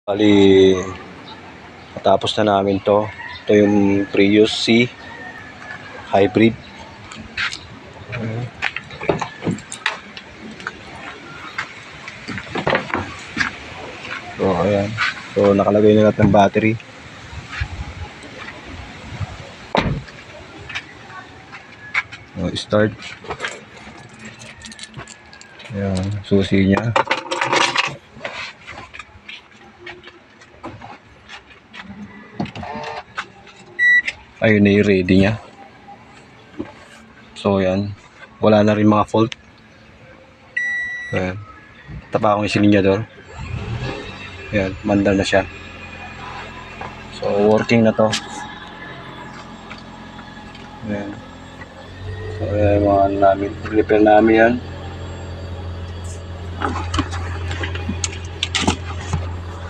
Bali, natapos na namin to. Ito yung Prius C Hybrid. So, ayan. So, nakalagay na lahat ng battery. So, start. Ayan, susi niya. Ayun na yung ready niya. So, ayan. Wala na rin mga fault. So, ayan. Tapa akong isilinyador. Ayan, mandar na siya. So, working na to. Ayan. So, ayan yung mga namin. Repair namin yan.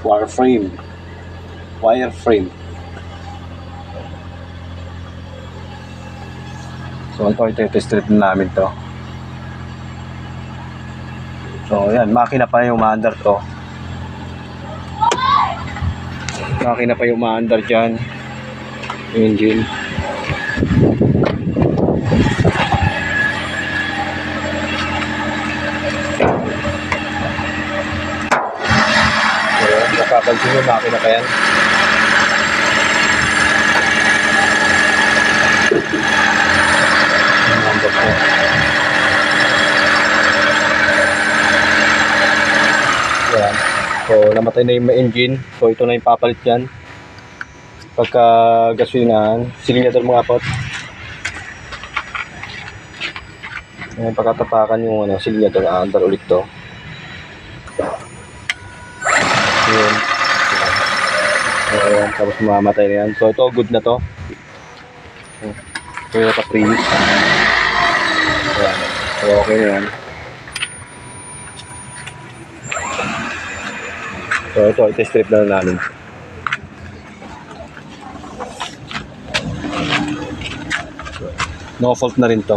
Wireframe. So, ito test namin to. So, ayan, makina pa yung maandar to. Makina pa yung maandar dyan. Engine. So, nakapansin yung makina pa yan. Yan. So, namatay na yung engine. So, ito na yung papalit yan. Pagka gasolinahan, silinyador mga pot. Ayan, pagkatapakan yung silinyador, aandar ulit to. Ayan. Ayan, tapos mamamatay na yan. So, ito, good na to. Toyota Prius. Ayan. So, okay na yan. So, ito, i-test strip na namin. No fault na rin to.